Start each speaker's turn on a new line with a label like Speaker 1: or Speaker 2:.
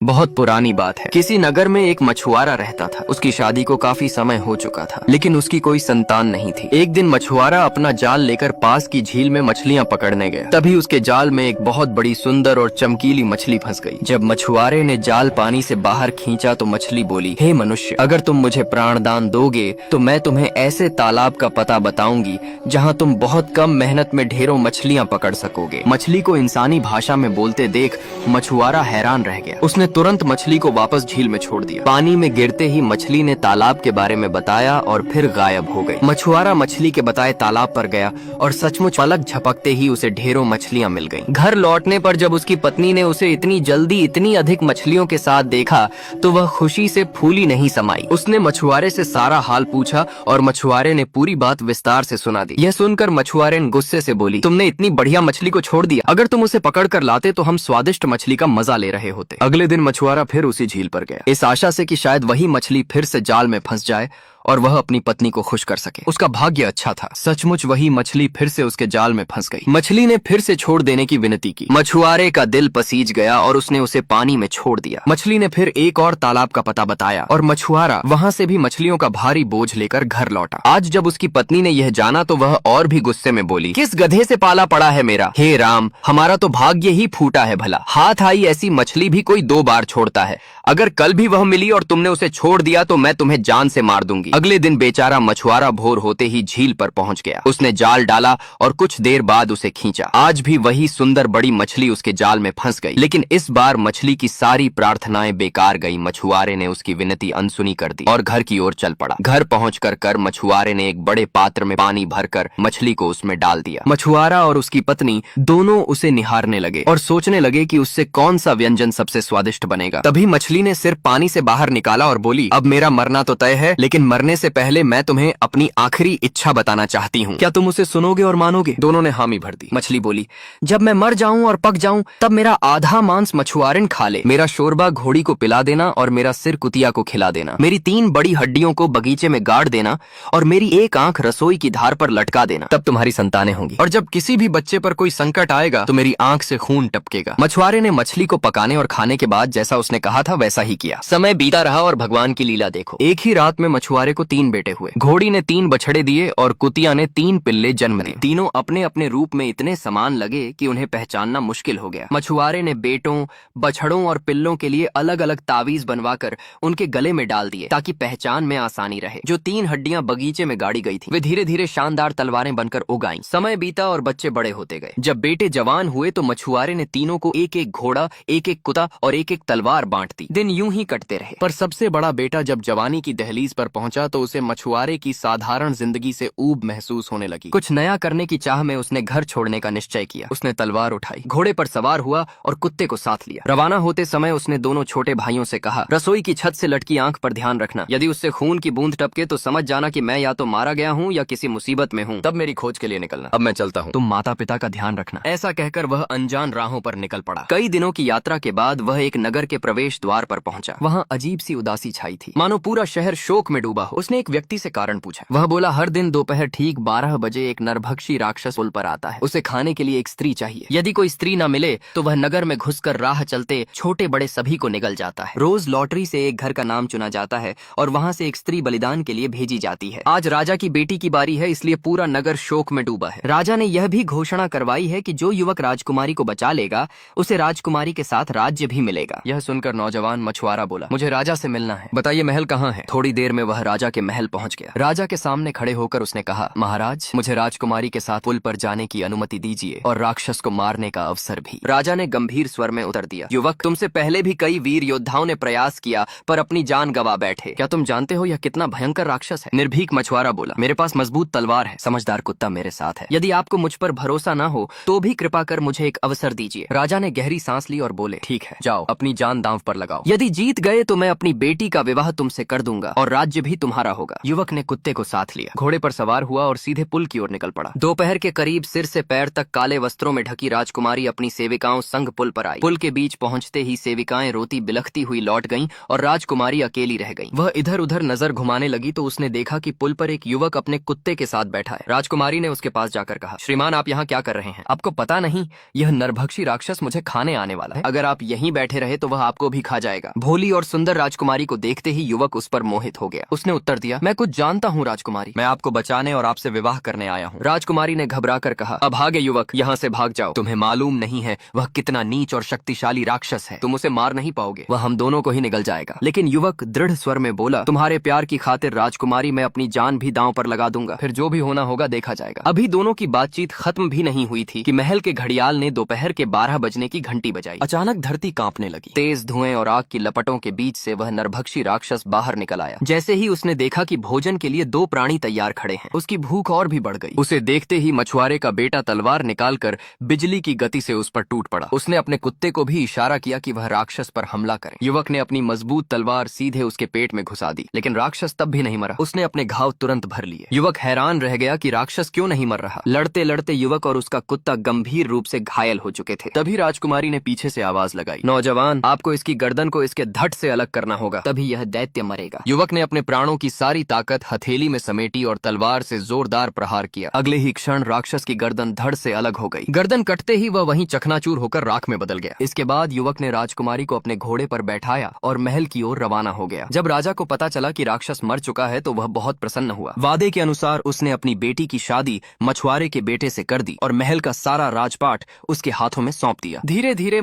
Speaker 1: बहुत पुरानी बात है। किसी नगर में एक मछुआरा रहता था। उसकी शादी को काफी समय हो चुका था, लेकिन उसकी कोई संतान नहीं थी। एक दिन मछुआरा अपना जाल लेकर पास की झील में मछलियां पकड़ने गया। तभी उसके जाल में एक बहुत बड़ी सुंदर और चमकीली मछली फंस गई। जब मछुआरे ने जाल पानी से बाहर खींचा तो मछली बोली, हे मनुष्य, अगर तुम मुझे प्राणदान दोगे तो मैं तुम्हें ऐसे तालाब का पता बताऊंगी जहाँ तुम बहुत कम मेहनत में ढेरों मछलियां पकड़ सकोगे। मछली को इंसानी भाषा में बोलते देख मछुआरा हैरान रह गया। उसने तुरंत मछली को वापस झील में छोड़ दिया। पानी में गिरते ही मछली ने तालाब के बारे में बताया और फिर गायब हो गई। मछुआरा मछली के बताए तालाब पर गया और सचमुच पलक झपकते ही उसे ढेरों मछलियां मिल गईं। घर लौटने पर जब उसकी पत्नी ने उसे इतनी जल्दी इतनी अधिक मछलियों के साथ देखा तो वह खुशी से फूली नहीं समाई। उसने मछुआरे से सारा हाल पूछा और मछुआरे ने पूरी बात विस्तार से सुना दी। यह सुनकर मछुआरे ने गुस्से से बोली, तुमने इतनी बढ़िया मछली को छोड़ दिया। अगर तुम उसे पकड़ कर लाते तो हम स्वादिष्ट मछली का मजा ले रहे होते। अगले दिन मछुआरा फिर उसी झील पर गया, इस आशा से कि शायद वही मछली फिर से जाल में फंस जाए और वह अपनी पत्नी को खुश कर सके। उसका भाग्य अच्छा था, सचमुच वही मछली फिर से उसके जाल में फंस गई। मछली ने फिर से छोड़ देने की विनती की। मछुआरे का दिल पसीज गया और उसने उसे पानी में छोड़ दिया। मछली ने फिर एक और तालाब का पता बताया और मछुआरा वहाँ से भी मछलियों का भारी बोझ लेकर घर लौटा। आज जब उसकी पत्नी ने यह जाना तो वह और भी गुस्से में बोली, किस गधे से पाला पड़ा है मेरा। हे राम, हमारा तो भाग्य ही फूटा है भला। हाथ आई ऐसी मछली भी कोई 2 बार छोड़ता है। अगर कल भी वह मिली और तुमने उसे छोड़ दिया तो मैं तुम्हें जान से मार दूंगी। अगले दिन बेचारा मछुआरा भोर होते ही झील पर पहुंच गया। उसने जाल डाला और कुछ देर बाद उसे खींचा। आज भी वही सुंदर बड़ी मछली उसके जाल में फंस गई, लेकिन इस बार मछली की सारी प्रार्थनाएं बेकार गई। मछुआरे ने उसकी विनती अनसुनी कर दी और घर की ओर चल पड़ा। घर पहुंचकर कर मछुआरे ने एक बड़े पात्र में पानी भरकर मछली को उसमें डाल दिया। मछुआरा और उसकी पत्नी दोनों उसे निहारने लगे और सोचने लगे कि उससे कौन सा व्यंजन सबसे स्वादिष्ट बनेगा। तभी मछली ने सिर पानी से बाहर निकाला और बोली, अब मेरा मरना तो तय है, लेकिन मरने से पहले मैं तुम्हें अपनी आखिरी इच्छा बताना चाहती हूँ। क्या तुम उसे सुनोगे और मानोगे। दोनों ने हामी भर दी। मछली बोली, जब मैं मर जाऊं और पक जाऊं तब मेरा आधा मांस मछुआरन खा ले। मेरा शोरबा घोड़ी को पिला देना और मेरा सिर कुतिया को खिला देना। मेरी 3 बड़ी हड्डियों को बगीचे में गाड़ देना और मेरी एक आंख रसोई की धार पर लटका देना। तब तुम्हारी संतानें होंगी और जब किसी भी बच्चे पर कोई संकट आएगा तो मेरी आंख से खून टपकेगा। मछुआरे ने मछली को पकाने और खाने के बाद जैसा उसने कहा था वैसा ही किया। समय बीता रहा और भगवान की लीला देखो। एक ही रात में मछुआरे को 3 बेटे हुए। घोड़ी ने 3 बछड़े दिए और कुतिया ने 3 पिल्ले जन्म दिए। तीनों अपने अपने रूप में इतने समान लगे कि उन्हें पहचानना मुश्किल हो गया। मछुआरे ने बेटों, बछड़ों और पिल्लों के लिए अलग अलग तावीज बनवाकर उनके गले में डाल दिए ताकि पहचान में आसानी रहे। जो 3 हड्डियां बगीचे में गाड़ी गई थी वे धीरे धीरे शानदार तलवारें बनकर उग आईं। समय बीता और बच्चे बड़े होते गए। जब बेटे जवान हुए तो मछुआरे ने तीनों को एक एक घोड़ा, एक एक कुत्ता और एक एक तलवार बांट दी। दिन यूं ही कटते रहे, पर सबसे बड़ा बेटा जब जवानी की दहलीज पर पहुंचा तो उसे मछुआरे की साधारण जिंदगी से ऊब महसूस होने लगी। कुछ नया करने की चाह में उसने घर छोड़ने का निश्चय किया। उसने तलवार उठाई, घोड़े पर सवार हुआ और कुत्ते को साथ लिया। रवाना होते समय उसने दोनों छोटे भाइयों से कहा, रसोई की छत से लटकी आंख पर ध्यान रखना। यदि उससे खून की बूंद टपके तो समझ जाना कि मैं या तो मारा गया हूँ या किसी मुसीबत में हूँ। तब मेरी खोज के लिए निकलना। अब मैं चलता हूँ, तुम माता पिता का ध्यान रखना। ऐसा कहकर वह अनजान राहों पर निकल पड़ा। कई दिनों की यात्रा के बाद वह एक नगर के प्रवेश द्वार पर पहुंचा। वहाँ अजीब सी उदासी छाई थी, मानो पूरा शहर शोक में डूबा हो। उसने एक व्यक्ति से कारण पूछा। वह बोला, हर दिन दोपहर ठीक 12 बजे एक नरभक्षी राक्षस पुल पर आता है। उसे खाने के लिए एक स्त्री चाहिए। यदि कोई स्त्री न मिले तो वह नगर में घुसकर राह चलते छोटे बड़े सभी को निगल जाता है। रोज लॉटरी से एक घर का नाम चुना जाता है और वहाँ से एक स्त्री बलिदान के लिए भेजी जाती है। आज राजा की बेटी की बारी है, इसलिए पूरा नगर शोक में डूबा है। राजा ने यह भी घोषणा करवाई है कि जो युवक राजकुमारी को बचा लेगा उसे राजकुमारी के साथ राज्य भी मिलेगा। यह सुनकर नौजवान मछुआरा बोला, मुझे राजा से मिलना है, बताइए महल कहाँ है। थोड़ी देर में वह राजा के महल पहुंच गया। राजा के सामने खड़े होकर उसने कहा, महाराज, मुझे राजकुमारी के साथ पुल पर जाने की अनुमति दीजिए और राक्षस को मारने का अवसर भी। राजा ने गंभीर स्वर में उत्तर दिया, युवक, तुमसे पहले भी कई वीर योद्धाओं ने प्रयास किया पर अपनी जान गंवा बैठे। क्या तुम जानते हो यह कितना भयंकर राक्षस है। निर्भीक मछुआरा बोला, मेरे पास मजबूत तलवार है, समझदार कुत्ता मेरे साथ है। यदि आपको मुझ पर भरोसा न हो तो भी कृपा कर मुझे एक अवसर दीजिए। राजा ने गहरी सांस ली और बोले, ठीक है, जाओ अपनी जान दांव पर लगाओ। यदि जीत गए तो मैं अपनी बेटी का विवाह तुमसे कर दूंगा और राज्य भी तुम्हारा होगा। युवक ने कुत्ते को साथ लिया, घोड़े पर सवार हुआ और सीधे पुल की ओर निकल पड़ा। दोपहर के करीब सिर से पैर तक काले वस्त्रों में ढकी राजकुमारी अपनी सेविकाओं संग पुल पर आई। पुल के बीच पहुंचते ही सेविकाएं रोती बिलखती हुई लौट गईं और राजकुमारी अकेली रह गई। वह इधर उधर नजर घुमाने लगी तो उसने देखा कि पुल पर एक युवक अपने कुत्ते के साथ बैठा है। राजकुमारी ने उसके पास जाकर कहा, श्रीमान आप यहाँ क्या कर रहे हैं? आपको पता नहीं यह नरभक्षी राक्षस मुझे खाने आने वाला है। अगर आप यहीं बैठे रहे तो वह आपको भी खा जाएगा। भोली और सुंदर राजकुमारी को देखते ही युवक उस पर मोहित हो गया। उसने उत्तर दिया, मैं कुछ जानता हूँ राजकुमारी, मैं आपको बचाने और आपसे विवाह करने आया हूँ। राजकुमारी ने घबरा कर कहा, अब भागे युवक, यहाँ से भाग जाओ। तुम्हें मालूम नहीं है वह कितना नीच और शक्तिशाली राक्षस है। तुम उसे मार नहीं पाओगे, वह हम दोनों को ही निगल जाएगा। लेकिन युवक दृढ़ स्वर में बोला, तुम्हारे प्यार की खातिर राजकुमारी मैं अपनी जान भी दांव पर लगा दूंगा, फिर जो भी होना होगा देखा जाएगा। अभी दोनों की बातचीत खत्म भी नहीं हुई थी कि महल के घड़ियाल ने दोपहर के 12 बजने की घंटी बजाई। अचानक धरती कांपने लगी। तेज धुएं और आग की लपटों के बीच से वह नरभक्षी राक्षस बाहर निकल आया। जैसे ही उसने देखा कि भोजन के लिए 2 प्राणी तैयार खड़े हैं, उसकी भूख और भी बढ़ गई। उसे देखते ही मछुआरे का बेटा तलवार निकालकर बिजली की गति से उस पर टूट पड़ा। उसने अपने कुत्ते को भी इशारा किया कि वह राक्षस पर हमला करे। युवक ने अपनी मजबूत तलवार सीधे उसके पेट में घुसा दी, लेकिन राक्षस तब भी नहीं मरा। उसने अपने घाव तुरंत भर लिए। युवक हैरान रह गया कि राक्षस क्यों नहीं मर रहा। लड़ते लड़ते युवक और उसका कुत्ता गंभीर रूप से घायल हो चुके थे। तभी राजकुमारी ने पीछे से आवाज लगाई, नौजवान, आपको इसकी गर्दन को इसके धड़ से अलग करना होगा, तभी यह दैत्य मरेगा। युवक ने अपने प्राणों की सारी ताकत हथेली में समेटी और तलवार से जोरदार प्रहार किया। अगले ही क्षण राक्षस की गर्दन धड़ से अलग हो गई। गर्दन कटते ही वह वहीं चकनाचूर होकर राख में बदल गया। इसके बाद युवक ने राजकुमारी को अपने घोड़े पर बैठाया और महल की ओर रवाना हो गया। जब राजा को पता चला कि राक्षस मर चुका है तो वह बहुत प्रसन्न हुआ। वादे के अनुसार उसने अपनी बेटी की शादी मछुआरे के बेटे से कर दी और महल का सारा राजपाट उसके हाथों में सौंप दिया। धीरे धीरे